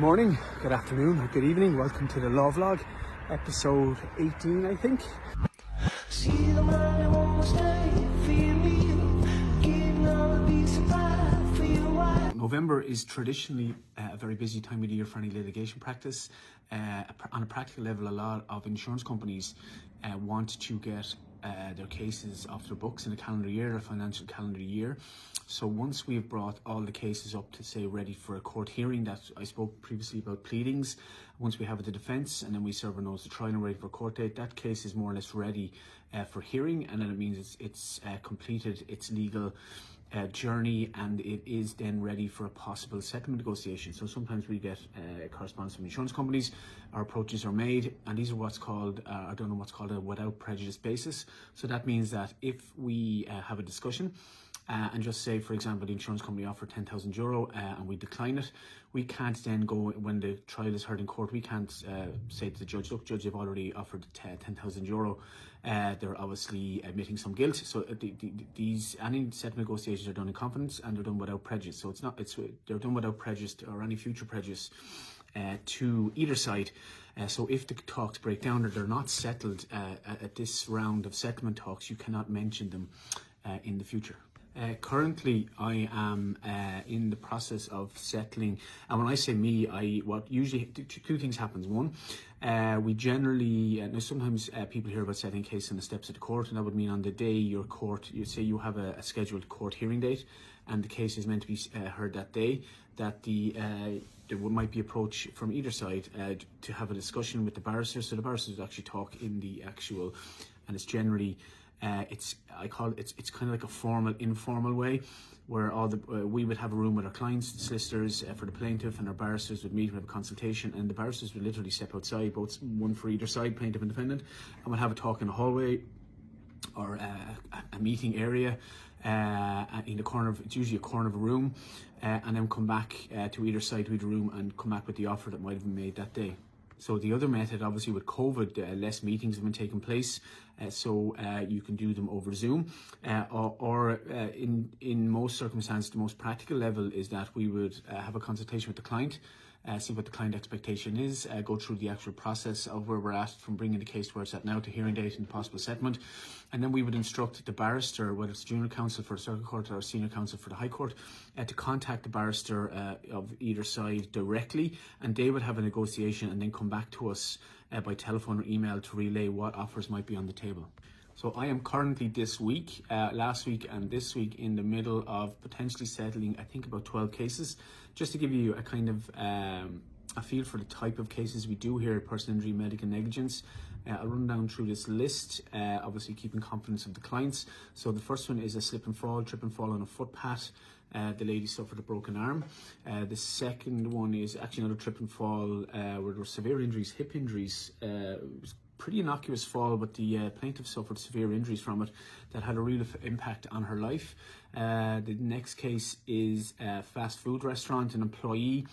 morning, good afternoon, good evening. Welcome to the Law Vlog, episode 18, I think. November is traditionally a very busy time of the year for any litigation practice. On a practical level, a lot of insurance companies want to get their cases off their books in a calendar year, a financial calendar year. So once we've brought all the cases up to say ready for a court hearing, that I spoke previously about pleadings, once we have the defence and then we serve our notice of trial and ready for a court date, that case is more or less ready for hearing, and then it means it's completed its legal journey, and it is then ready for a possible settlement negotiation. So sometimes we get correspondence from insurance companies, our approaches are made, and these are what's called, I don't know what's called a without prejudice basis. So that means that if we have a discussion and just say, for example, the insurance company offered €10,000 and we decline it, we can't then go, when the trial is heard in court, we can't say to the judge, look, judge, they've already offered €10,000. They're obviously admitting some guilt. So these any settlement negotiations are done in confidence and they're done without prejudice. So they're done without prejudice or any future prejudice to either side. So if the talks break down or they're not settled at this round of settlement talks, you cannot mention them in the future. Currently, I am in the process of settling, and when I say me, what usually two things happens. One, we generally now sometimes people hear about settling case on the steps of the court, and that would mean on the day you say you have a scheduled court hearing date, and the case is meant to be heard that day. That there might be approach from either side to have a discussion with the barrister. So the barristers actually talk in the actual, and it's generally. It's kind of like a formal, informal way, where we would have a room with our clients, the solicitors for the plaintiff, and our barristers would meet and have a consultation, and the barristers would literally step outside, one for either side, plaintiff and defendant, and we'll have a talk in the hallway or a meeting area in the corner of, it's usually a corner of a room, and then come back to either side of the room and come back with the offer that might have been made that day. So the other method, obviously with COVID, less meetings have been taking place, so you can do them over Zoom, or in most circumstances, the most practical level is that we would have a consultation with the client, see what the client expectation is, go through the actual process of where we're at from bringing the case to where it's at now to hearing date and possible settlement, and then we would instruct the barrister, whether it's junior counsel for the circuit court or senior counsel for the high court, to contact the barrister of either side directly, and they would have a negotiation and then come back to us by telephone or email to relay what offers might be on the table. So I am currently this week, last week and this week, in the middle of potentially settling, I think, about 12 cases. Just to give you a kind of a feel for the type of cases we do here, personal injury, medical negligence. I'll run down through this list, obviously keeping confidence of the clients. So the first one is a trip and fall on a footpath. The lady suffered a broken arm. The second one is actually another trip and fall where there were severe injuries, hip injuries. It was pretty innocuous fall, but the plaintiff suffered severe injuries from it that had a real impact on her life. The next case is a fast food restaurant. An employee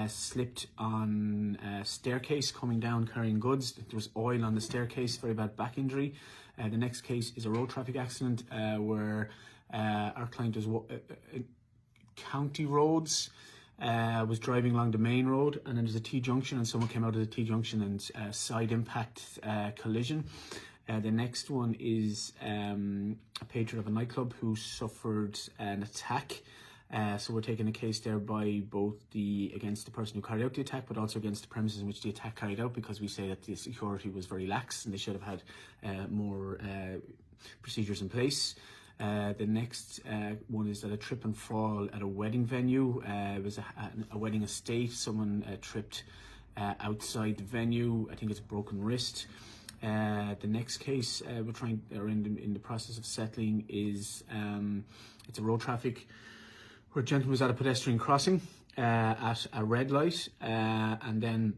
slipped on a staircase coming down carrying goods. There was oil on the staircase, very bad back injury. The next case is a road traffic accident where our client was county roads, was driving along the main road, and then there's a T-junction and someone came out of the T-junction and side impact collision. The next one is a patron of a nightclub who suffered an attack. So we're taking a case there by both against the person who carried out the attack, but also against the premises in which the attack carried out, because we say that the security was very lax and they should have had more procedures in place. The next one is that a trip and fall at a wedding venue. It was a wedding estate. Someone tripped outside the venue. I think it's a broken wrist. The next case we're in the process of settling is it's a road traffic where a gentleman was at a pedestrian crossing at a red light, and then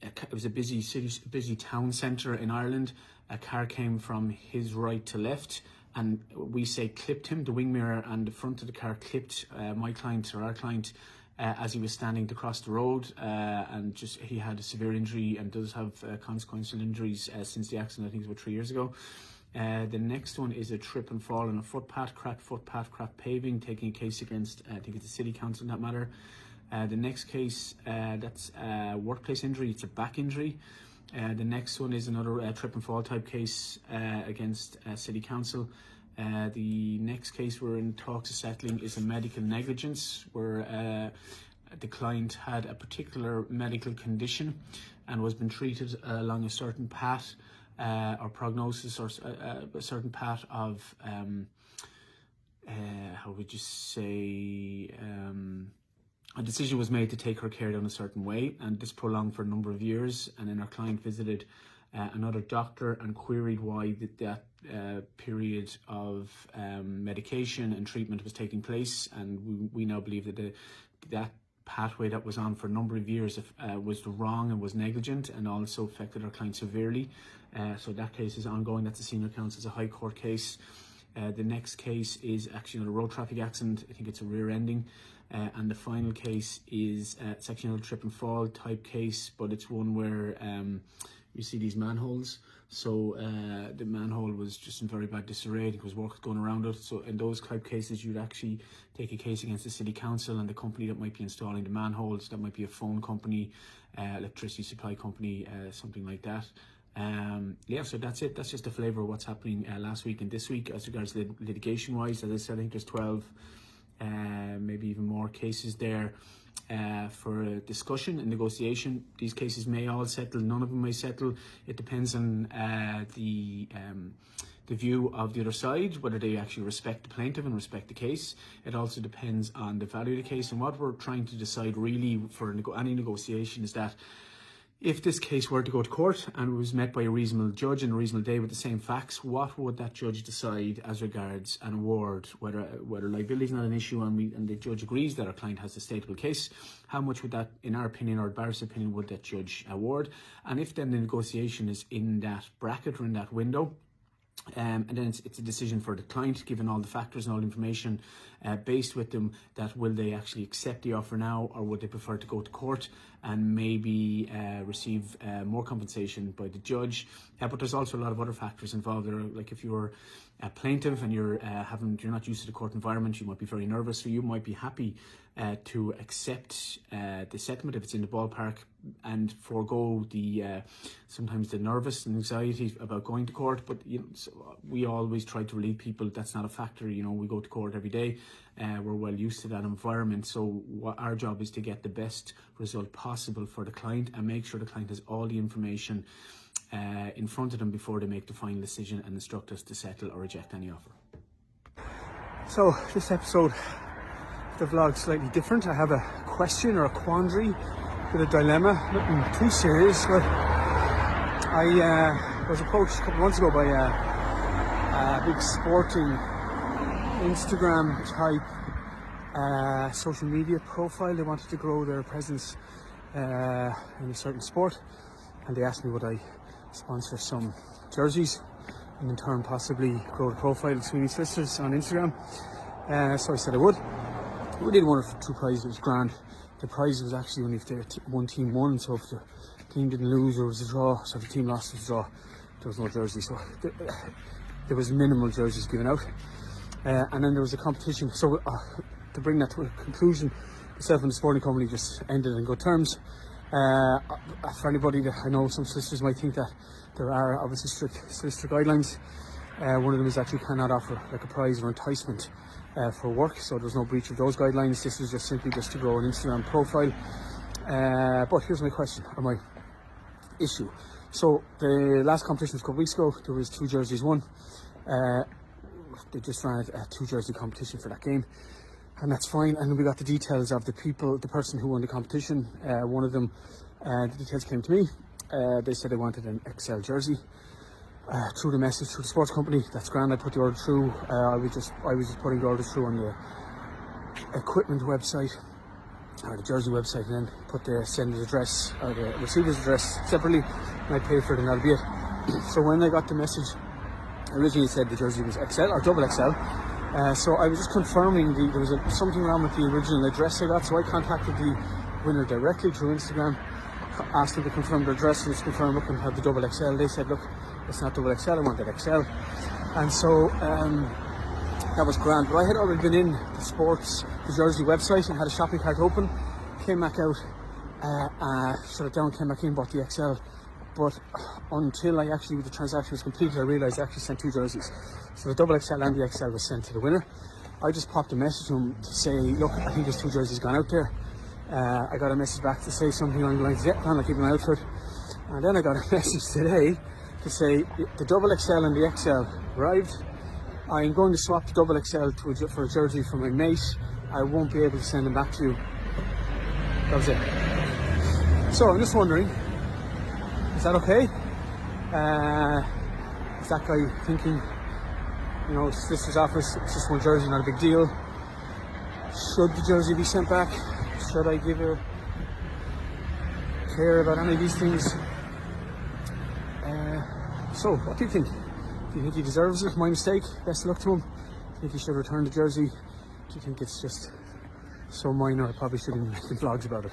it was a busy town centre in Ireland. A car came from his right to left, and we say clipped him. The wing mirror and the front of the car clipped our client as he was standing to cross the road, and he had a severe injury and does have consequential injuries since the accident. I think it was about 3 years ago. The next one is a trip and fall on a footpath, cracked paving, taking a case against, I think it's the city council in that matter. The next case, that's a workplace injury, it's a back injury. The next one is another trip and fall type case against City Council. The next case we're in talks of settling is a medical negligence, where the client had a particular medical condition and was being treated along a certain path or prognosis, or a certain path of, how would you say, a decision was made to take her care down a certain way, and this prolonged for a number of years. And then our client visited another doctor and queried why that period of medication and treatment was taking place, and we now believe that that pathway that was on for a number of years was wrong and was negligent, and also affected our client severely. So that case is ongoing. That's a senior counsel, it's a High Court case. The next case is actually a road traffic accident. I think it's a rear ending. And the final case is it's actually another trip and fall type case, but it's one where you see these manholes. So the manhole was just in very bad disarray. There was work going around it. So in those type cases, you'd actually take a case against the City Council and the company that might be installing the manholes. That might be a phone company, electricity supply company, something like that. Yeah, so that's it. That's just a flavour of what's happening last week and this week as regards litigation wise. As I said, I think there's 12 maybe even more cases there for discussion and negotiation. These cases may all settle, none of them may settle. It depends on the view of the other side, whether they actually respect the plaintiff and respect the case. It also depends on the value of the case, and what we're trying to decide really for any negotiation is that if this case were to go to court and was met by a reasonable judge in a reasonable day with the same facts, what would that judge decide as regards an award, whether liability is not an issue and the judge agrees that our client has a stateable case? How much would that, in our opinion or barrister's opinion, would that judge award? And if then the negotiation is in that bracket or in that window, and then it's a decision for the client, given all the factors and all the information based with them, that will they actually accept the offer now, or would they prefer to go to court and maybe receive more compensation by the judge? But there's also a lot of other factors involved there, like if you're a plaintiff and you're not used to the court environment, you might be very nervous, so you might be happy to accept the settlement if it's in the ballpark, and forego the sometimes the nervous and anxiety about going to court. But so we always try to relieve people. That's not a factor. We go to court every day. We're well used to that environment. So our job is to get the best result possible for the client and make sure the client has all the information in front of them before they make the final decision and instruct us to settle or reject any offer. So this episode, the vlog slightly different. I have a question or a quandary, with a dilemma, nothing too serious, but I was approached a couple of months ago by a big sporting Instagram type social media profile. They wanted to grow their presence in a certain sport, and they asked me would I sponsor some jerseys and in turn possibly grow the profile of Sweeney Solicitors on Instagram. So I said I would. We did one of two prizes. It was grand. The prize was actually only if one team won, so if the team didn't lose or it was a draw, so if the team lost, it was a draw, there was no jersey, so there was minimal jerseys given out. And then there was a competition, so to bring that to a conclusion, myself and the sporting company just ended in good terms. For anybody that I know, some solicitors might think that there are obviously strict solicitor guidelines. One of them is that you cannot offer like a prize or enticement for work, so there's no breach of those guidelines. This is just simply to grow an Instagram profile. But here's my question, or my issue. So the last competition was a couple of weeks ago. There was 2 jerseys won. They just ran a 2 jersey competition for that game, and that's fine. And we got the details of the person who won the competition. One of them, the details came to me. They said they wanted an XL jersey. Through the message to the sports company, that's grand. I put the order through. I was just putting the order through on the equipment website or the jersey website, and then put the sender's address or the receiver's address separately, and I paid for it, and that'll be it. So when I got the message, originally it said the jersey was XL or double XL. So I was just confirming there was something wrong with the original address I got. So I contacted the winner directly through Instagram, asked them to confirm their address, and just confirm look and have the double XL. They said, look, it's not double XL, I want that XL. And so that was grand. But I had already been in the jersey website and had a shopping cart open. came back out, shut it down, came back in, bought the XL. But until the transaction was completed, I realised I actually sent 2 jerseys. So the double XL and the XL was sent to the winner. I just popped a message to him to say, look, I think there's 2 jerseys gone out there. I got a message back to say something along the lines, yeah, I'll keep an eye out for it. And then I got a message today to say the double XL and the XL arrived. I'm going to swap the double XL for a jersey for my mate. I won't be able to send them back to you. That was it. So I'm just wondering, is that okay? Is that guy thinking, you know, solicitor's office, it's just 1 jersey, not a big deal? Should the jersey be sent back? Should I give a care about any of these things? So, what do you think? Do you think he deserves it? My mistake? Best of luck to him. Do you think he should return the jersey? Do you think it's just so minor I probably shouldn't be making vlogs about it?